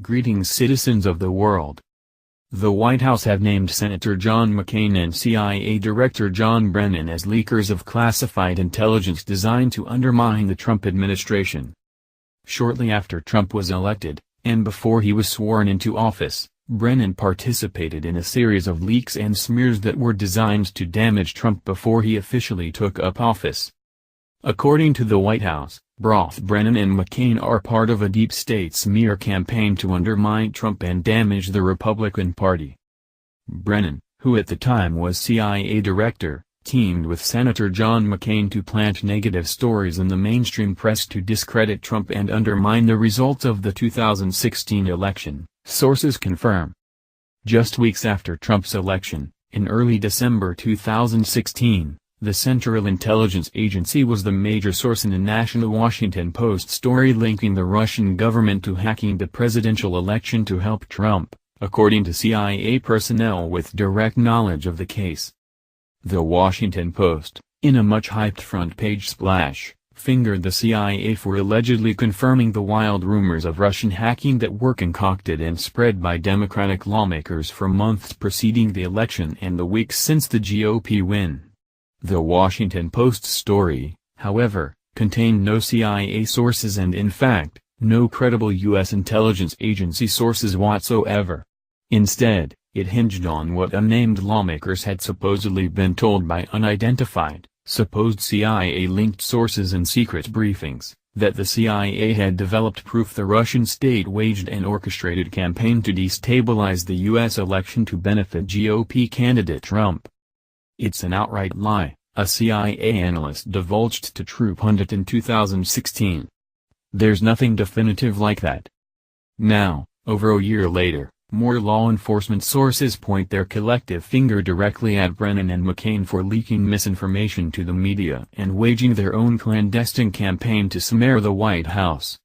Greetings, citizens of the world. The White House have named Senator John McCain and CIA Director John Brennan as leakers of classified intelligence designed to undermine the Trump administration. Shortly after Trump was elected, and before he was sworn into office, Brennan participated in a series of leaks and smears that were designed to damage Trump before he officially took up office. According to the White House, both Brennan and McCain are part of a deep state smear campaign to undermine Trump and damage the Republican Party. Brennan, who at the time was CIA director, teamed with Senator John McCain to plant negative stories in the mainstream press to discredit Trump and undermine the results of the 2016 election, sources confirm. Just weeks after Trump's election, in early December 2016, the Central Intelligence Agency was the major source in a national Washington Post story linking the Russian government to hacking the presidential election to help Trump, according to CIA personnel with direct knowledge of the case. The Washington Post, in a much-hyped front-page splash, fingered the CIA for allegedly confirming the wild rumors of Russian hacking that were concocted and spread by Democratic lawmakers for months preceding the election and the weeks since the GOP win. The Washington Post's story, however, contained no CIA sources and in fact, no credible U.S. intelligence agency sources whatsoever. Instead, it hinged on what unnamed lawmakers had supposedly been told by unidentified, supposed CIA-linked sources in secret briefings, that the CIA had developed proof the Russian state waged an orchestrated campaign to destabilize the U.S. election to benefit GOP candidate Trump. It's an outright lie, a CIA analyst divulged to True Pundit in 2016. There's nothing definitive like that. Now, over a year later, more law enforcement sources point their collective finger directly at Brennan and McCain for leaking misinformation to the media and waging their own clandestine campaign to smear the White House.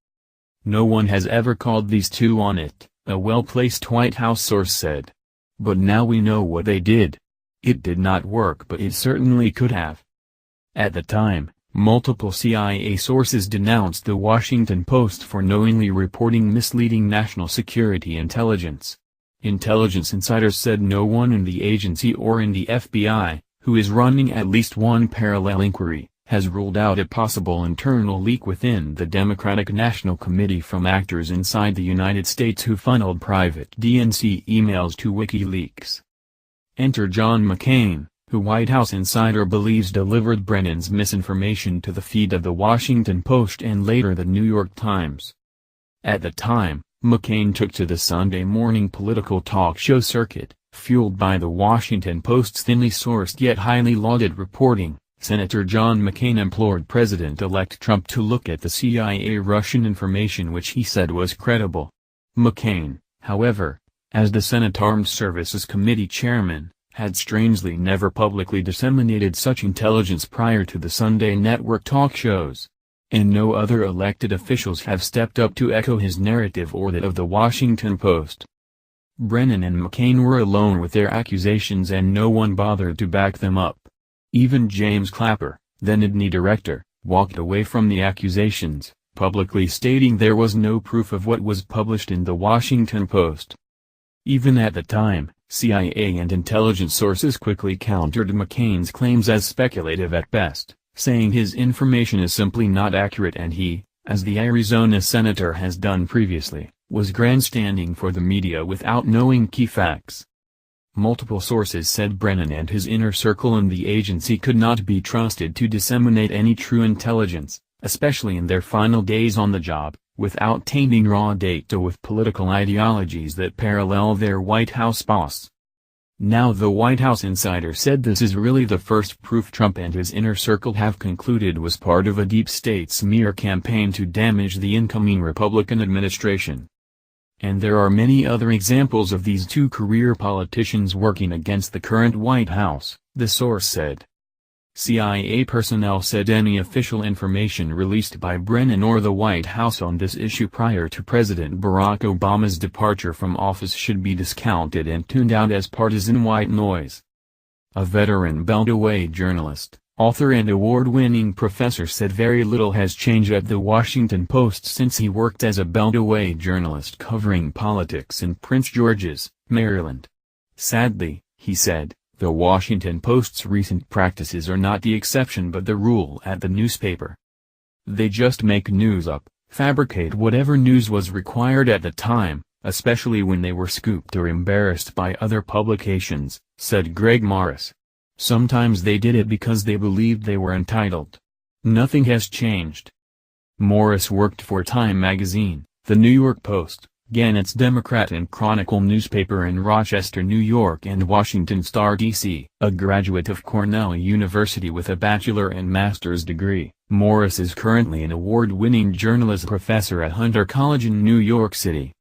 No one has ever called these two on it, a well-placed White House source said. But now we know what they did. It did not work, but it certainly could have. At the time, multiple CIA sources denounced the Washington Post for knowingly reporting misleading national security intelligence. Intelligence insiders said no one in the agency or in the FBI, who is running at least one parallel inquiry, has ruled out a possible internal leak within the Democratic National Committee from actors inside the United States who funneled private DNC emails to WikiLeaks. Enter John McCain, who White House insider believes delivered Brennan's misinformation to the feed of the Washington Post and later the New York Times. At the time, McCain took to the Sunday morning political talk show circuit, fueled by the Washington Post's thinly sourced yet highly lauded reporting. Senator John McCain implored President-elect Trump to look at the CIA Russian information which he said was credible. McCain, however, as the Senate Armed Services Committee chairman, had strangely never publicly disseminated such intelligence prior to the Sunday network talk shows. And no other elected officials have stepped up to echo his narrative or that of the Washington Post. Brennan and McCain were alone with their accusations and no one bothered to back them up. Even James Clapper, then IDNI director, walked away from the accusations, publicly stating there was no proof of what was published in the Washington Post. Even at the time, CIA and intelligence sources quickly countered McCain's claims as speculative at best, saying his information is simply not accurate and he, as the Arizona senator has done previously, was grandstanding for the media without knowing key facts. Multiple sources said Brennan and his inner circle in the agency could not be trusted to disseminate any true intelligence, especially in their final days on the job, without tainting raw data with political ideologies that parallel their White House boss. Now the White House insider said this is really the first proof Trump and his inner circle have concluded was part of a deep state smear campaign to damage the incoming Republican administration. And there are many other examples of these two career politicians working against the current White House, the source said. CIA personnel said any official information released by Brennan or the White House on this issue prior to President Barack Obama's departure from office should be discounted and tuned out as partisan white noise. A veteran Beltway journalist, Author and award-winning professor said very little has changed at The Washington Post since he worked as a Beltway journalist covering politics in Prince George's, Maryland. Sadly, he said, The Washington Post's recent practices are not the exception but the rule at the newspaper. They just make news up, fabricate whatever news was required at the time, especially when they were scooped or embarrassed by other publications, said Greg Morris. Sometimes they did it because they believed they were entitled. Nothing has changed. Morris worked for Time magazine, The New York Post, Gannett's Democrat and Chronicle newspaper in Rochester, New York and Washington Star, D.C. A graduate of Cornell University with a bachelor and master's degree, Morris is currently an award-winning journalism professor at Hunter College in New York City.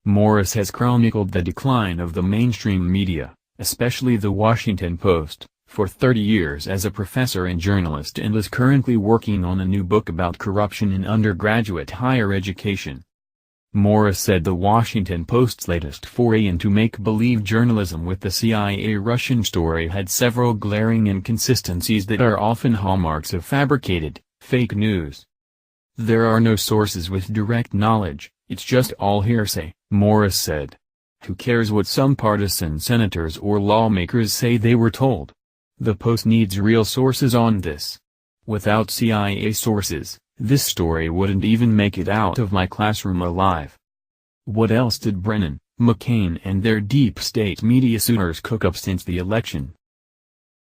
Morris has chronicled the decline of the mainstream media, especially The Washington Post, for 30 years as a professor and journalist and is currently working on a new book about corruption in undergraduate higher education. Morris said The Washington Post's latest foray into make-believe journalism with the CIA Russian story had several glaring inconsistencies that are often hallmarks of fabricated, fake news. There are no sources with direct knowledge, it's just all hearsay, Morris said. Who cares what some partisan senators or lawmakers say they were told? The Post needs real sources on this. Without CIA sources, this story wouldn't even make it out of my classroom alive. What else did Brennan, McCain and their deep state media suitors cook up since the election?